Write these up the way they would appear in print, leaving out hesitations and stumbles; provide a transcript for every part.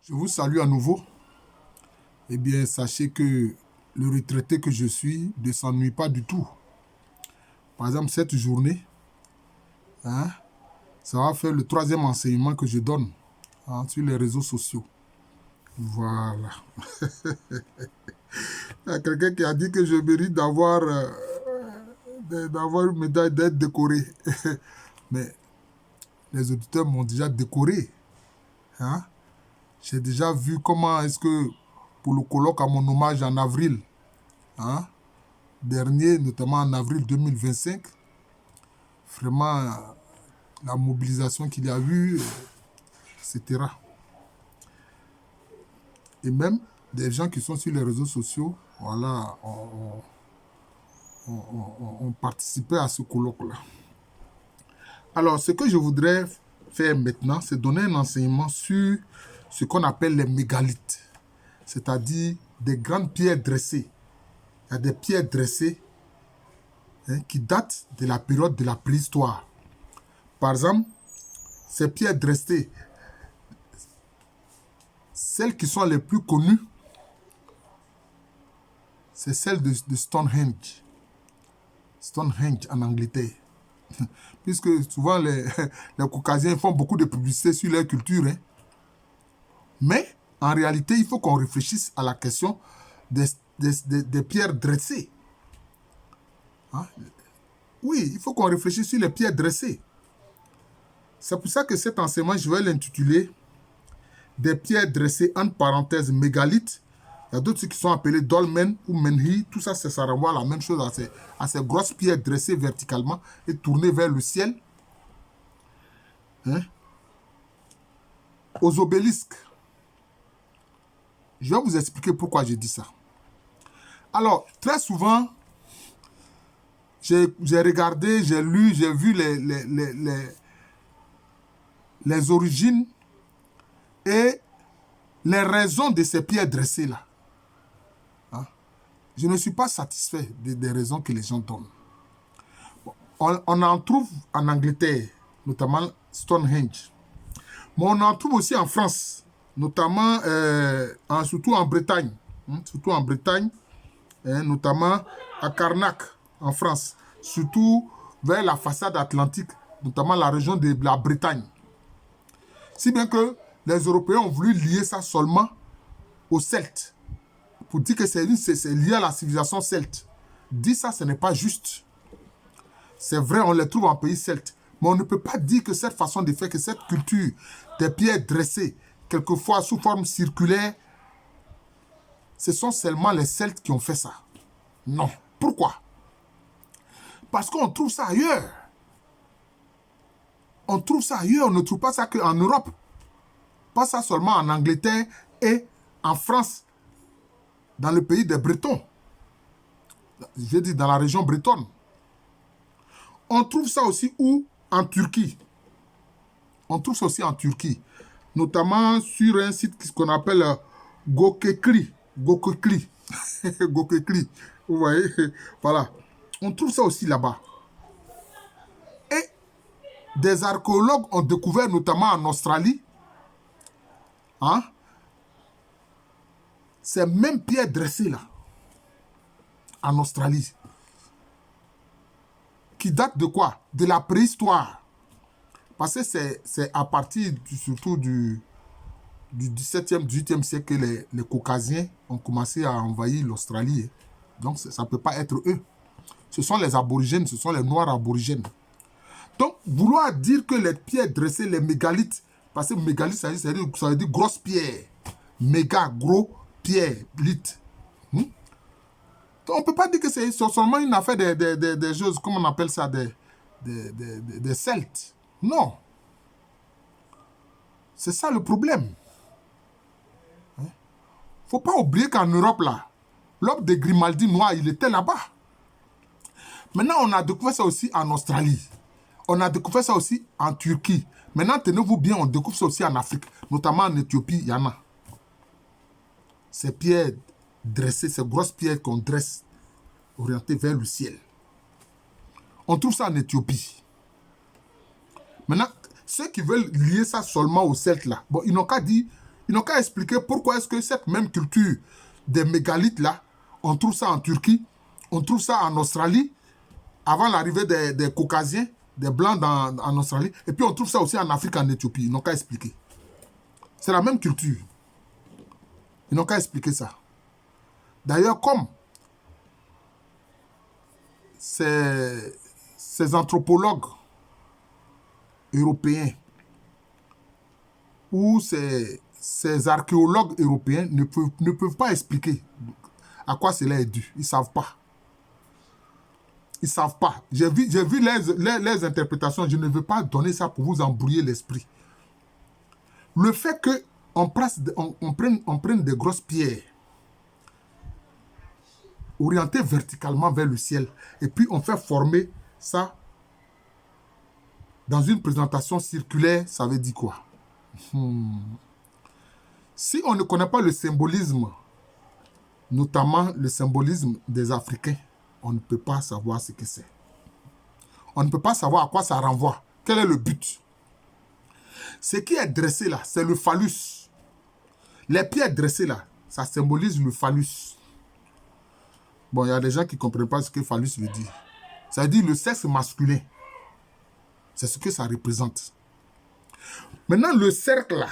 Je vous salue à nouveau. Eh bien, sachez que le retraité que je suis ne s'ennuie pas du tout. Par exemple, cette journée, hein, ça va faire le troisième enseignement que je donne sur les réseaux sociaux. Voilà. Il y a quelqu'un qui a dit que je mérite d'avoir une médaille d'être décoré. Mais les auditeurs m'ont déjà décoré. Hein. J'ai déjà vu comment est-ce que, pour le colloque à mon hommage en avril, dernier, notamment en avril 2025, vraiment la mobilisation qu'il y a eu, etc. Et même des gens qui sont sur les réseaux sociaux, voilà, ont participé à ce colloque-là. Alors, ce que je voudrais faire maintenant, c'est donner un enseignement sur ce qu'on appelle les mégalithes, c'est-à-dire des grandes pierres dressées. Il y a des pierres dressées qui datent de la période de la préhistoire. Par exemple, ces pierres dressées, celles qui sont les plus connues, c'est celles de Stonehenge. Stonehenge en Angleterre. Puisque souvent les Caucasiens font beaucoup de publicité sur leur culture. Mais en réalité, il faut qu'on réfléchisse à la question des pierres dressées. Oui, il faut qu'on réfléchisse sur les pierres dressées. C'est pour ça que cet enseignement, je vais l'intituler « Des pierres dressées entre parenthèses mégalithes ». Il y a d'autres qui sont appelés dolmen ou menhi. Tout ça, ça renvoie à la même chose, à ces grosses pierres dressées verticalement et tournées vers le ciel. Aux obélisques. Je vais vous expliquer pourquoi j'ai dit ça. Alors, très souvent, j'ai regardé, j'ai lu, j'ai vu les origines et les raisons de ces pierres dressées-là. Je ne suis pas satisfait des raisons que les gens donnent. On en trouve en Angleterre, notamment Stonehenge. Mais on en trouve aussi en France, notamment, surtout en Bretagne. Notamment à Carnac, en France. Surtout vers la façade atlantique, notamment la région de la Bretagne. Si bien que les Européens ont voulu lier ça seulement aux Celtes. Pour dire que c'est lié à la civilisation celte. Dire ça, ce n'est pas juste. C'est vrai, on les trouve en pays celte. Mais on ne peut pas dire que cette façon de faire, que cette culture des pierres dressées, quelquefois sous forme circulaire, ce sont seulement les Celtes qui ont fait ça. Non. Pourquoi? Parce qu'on trouve ça ailleurs. On trouve ça ailleurs. On ne trouve pas ça qu'en Europe. Pas ça seulement en Angleterre et en France, dans le pays des Bretons. Je dis dans la région bretonne. On trouve ça aussi où? En Turquie. On trouve ça aussi en Turquie. Notamment sur un site qu'on appelle Gökekli. Gökekli. Gökekli. Vous voyez? Voilà. On trouve ça aussi là-bas. Et des archéologues ont découvert, notamment en Australie, ces mêmes pierres dressées là, en Australie, qui datent de quoi? De la préhistoire. Parce que c'est à partir surtout du 17e, 18e siècle que les Caucasiens ont commencé à envahir l'Australie. Donc ça ne peut pas être eux. Ce sont les aborigènes, ce sont les noirs aborigènes. Donc, vouloir dire que les pierres dressées, les mégalithes, parce que mégalithes, ça veut dire grosse pierre. Méga, gros, pierre, lith. Donc, on ne peut pas dire que c'est seulement une affaire des choses, comme on appelle ça, des Celtes. Non. C'est ça le problème. Il ne faut pas oublier qu'en Europe, là, l'homme de Grimaldi noir, il était là-bas. Maintenant, on a découvert ça aussi en Australie. On a découvert ça aussi en Turquie. Maintenant, tenez-vous bien, on découvre ça aussi en Afrique. Notamment en Éthiopie, il y en a. Ces pierres dressées, ces grosses pierres qu'on dresse, orientées vers le ciel. On trouve ça en Éthiopie. Maintenant, ceux qui veulent lier ça seulement aux Celtes, là, bon, ils n'ont qu'à dire Ils n'ont qu'à expliquer pourquoi est-ce que cette même culture des mégalithes là, on trouve ça en Turquie, on trouve ça en Australie, avant l'arrivée des Caucasiens, des Blancs en Australie, et puis on trouve ça aussi en Afrique, en Éthiopie. Ils n'ont qu'à expliquer. C'est la même culture. Ils n'ont qu'à expliquer ça. D'ailleurs, comme ces anthropologues européens ou ces archéologues européens ne peuvent pas expliquer à quoi cela est dû. Ils ne savent pas. Ils ne savent pas. J'ai vu les interprétations. Je ne veux pas donner ça pour vous embrouiller l'esprit. Le fait qu'on prenne des grosses pierres orientées verticalement vers le ciel et puis on fait former ça dans une présentation circulaire, ça veut dire quoi? Si on ne connaît pas le symbolisme, notamment le symbolisme des Africains, on ne peut pas savoir ce que c'est. On ne peut pas savoir à quoi ça renvoie. Quel est le but? Ce qui est dressé là, c'est le phallus. Les pierres dressées là, ça symbolise le phallus. Bon, il y a des gens qui ne comprennent pas ce que phallus veut dire. Ça veut dire le sexe masculin. C'est ce que ça représente. Maintenant, le cercle là,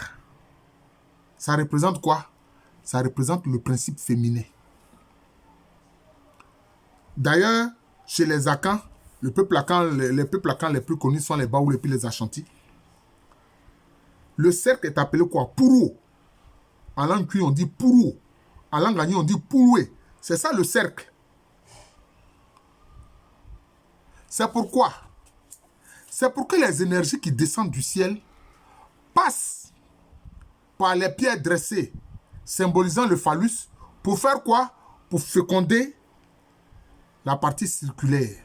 ça représente quoi? Ça représente le principe féminin. D'ailleurs, chez les Akans, les peuples Akans les plus connus sont les Baoul et puis les Ashanti. Le cercle est appelé quoi? Puro. En langue cuit, on dit Puro. En langue gagnée, on dit Pouroué. C'est ça le cercle. C'est pourquoi? C'est pour que les énergies qui descendent du ciel passent par les pierres dressées, symbolisant le phallus, pour faire quoi? Pour féconder la partie circulaire.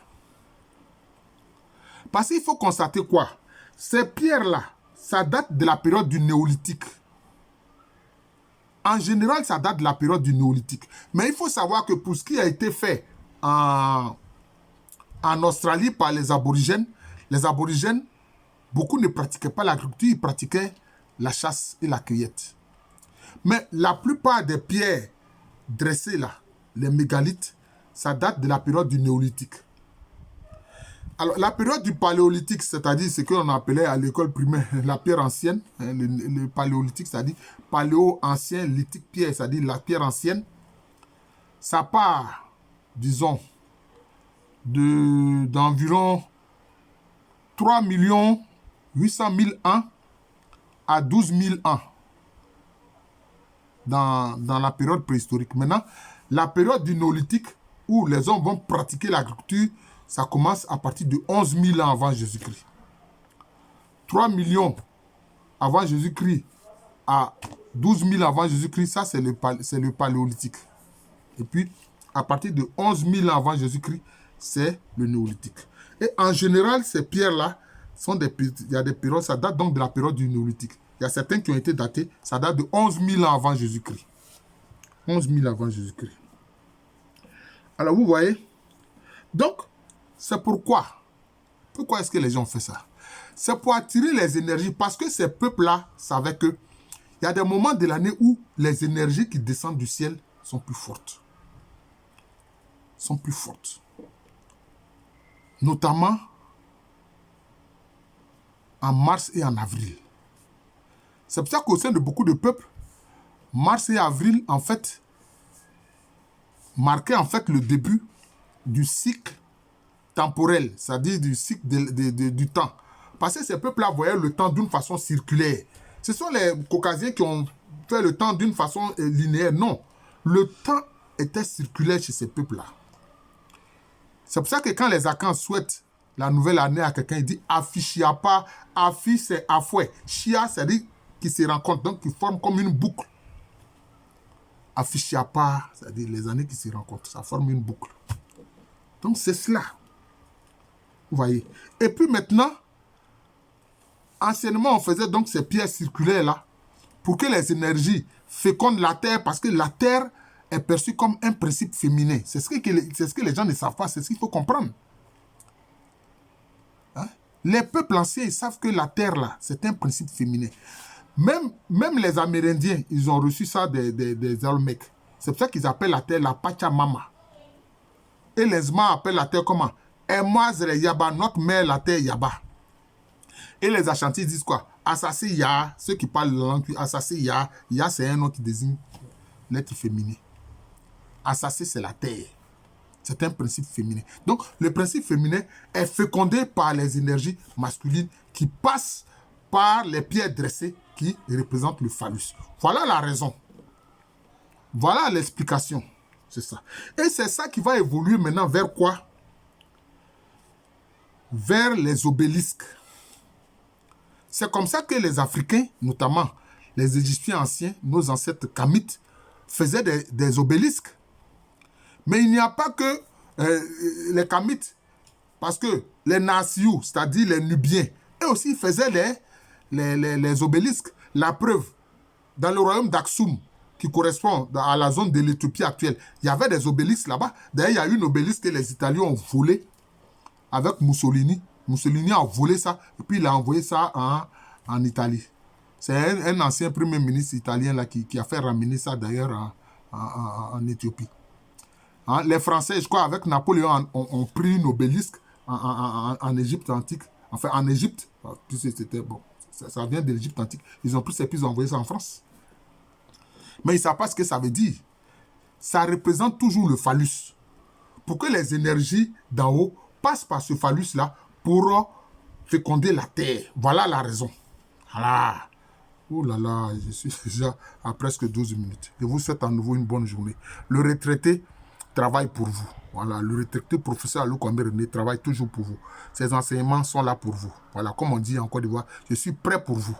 Parce qu'il faut constater quoi? Ces pierres-là, ça date de la période du néolithique. En général, ça date de la période du néolithique. Mais il faut savoir que pour ce qui a été fait en Australie par les aborigènes, beaucoup ne pratiquaient pas l'agriculture, ils pratiquaient la chasse et la cueillette. Mais la plupart des pierres dressées là, les mégalithes, ça date de la période du néolithique. Alors, la période du paléolithique, c'est-à-dire ce qu'on appelait à l'école primaire la pierre ancienne, hein, le paléolithique, c'est-à-dire paléo-ancien, lithique pierre, c'est-à-dire la pierre ancienne, ça part, disons, d'environ 3 800 000 ans à 12 000 ans dans la période préhistorique. Maintenant, la période du néolithique, où les hommes vont pratiquer l'agriculture, ça commence à partir de 11 000 ans avant Jésus-Christ. 3 millions avant Jésus-Christ à 12 000 avant Jésus-Christ, ça c'est le paléolithique. Et puis, à partir de 11 000 ans avant Jésus-Christ, c'est le néolithique. Et en général, ces pierres-là, il y a des périodes, ça date donc de la période du néolithique. Il y a certains qui ont été datés, ça date de 11 000 ans avant Jésus-Christ. 11 000 avant Jésus-Christ. Alors, vous voyez, donc, c'est pourquoi est-ce que les gens ont fait ça? C'est pour attirer les énergies, parce que ces peuples-là savaient que il y a des moments de l'année où les énergies qui descendent du ciel sont plus fortes. Notamment en mars et en avril. C'est pour ça qu'au sein de beaucoup de peuples, mars et avril, en fait, marquaient en fait le début du cycle temporel, c'est-à-dire du cycle du temps. Parce que ces peuples-là voyaient le temps d'une façon circulaire. Ce sont les Caucasiens qui ont fait le temps d'une façon linéaire. Non, le temps était circulaire chez ces peuples-là. C'est pour ça que quand les Akans souhaitent la nouvelle année à quelqu'un, il dit Afishiapa, Afi c'est Afoué, Shia c'est-à-dire qui se rencontrent, donc qui forment comme une boucle. Afishiapa, c'est-à-dire les années qui se rencontrent, ça forme une boucle. Donc c'est cela. Vous voyez. Et puis maintenant, anciennement, on faisait donc ces pierres circulaires-là pour que les énergies fécondent la terre, parce que la terre est perçue comme un principe féminin. C'est ce que les gens ne savent pas, c'est ce qu'il faut comprendre. Hein? Les peuples anciens, ils savent que la terre, là, c'est un principe féminin. Même les Amérindiens, ils ont reçu ça des Olmecs. C'est pour ça qu'ils appellent la terre la Pachamama. Et les Ma appellent la terre comment? Et moi, c'est les Yaba, notre mère, la terre Yaba. Et les Ashantis disent quoi? Assassi Ya, ceux qui parlent la langue, Assassi Ya, Ya c'est un nom qui désigne l'être féminin. Assassi c'est la terre. C'est un principe féminin. Donc, le principe féminin est fécondé par les énergies masculines qui passent par les pierres dressées qui représentent le phallus. Voilà la raison. Voilà l'explication. C'est ça. Et c'est ça qui va évoluer maintenant vers quoi? Vers les obélisques. C'est comme ça que les Africains, notamment les Égyptiens anciens, nos ancêtres kamites, faisaient des obélisques. Mais il n'y a pas que les kamites, parce que les Nassiou, c'est-à-dire les Nubiens, eux aussi faisaient les obélisques. La preuve, dans le royaume d'Aksum, qui correspond à la zone de l'Éthiopie actuelle, il y avait des obélisques là-bas. D'ailleurs, il y a eu une obélisque que les Italiens ont volé avec Mussolini. Mussolini a volé ça et puis il a envoyé ça en Italie. C'est un ancien premier ministre italien là, qui a fait ramener ça d'ailleurs en Éthiopie. Hein, les Français, je crois, avec Napoléon, ont pris une obélisque en Égypte antique. Enfin, en Égypte, puisque c'était bon, ça vient de l'Égypte antique. Ils ont pris ça et puis ils ont envoyé ça en France. Mais ils ne savent pas ce que ça veut dire. Ça représente toujours le phallus. Pour que les énergies d'en haut passent par ce phallus-là pour féconder la terre. Voilà la raison. Voilà. Oh là là, je suis déjà à presque 12 minutes. Je vous souhaite à nouveau une bonne journée. Le retraité travaille pour vous. Voilà, le retraité professeur Alou Kwame René travaille toujours pour vous. Ces enseignements sont là pour vous. Voilà, comme on dit en Côte d'Ivoire, je suis prêt pour vous.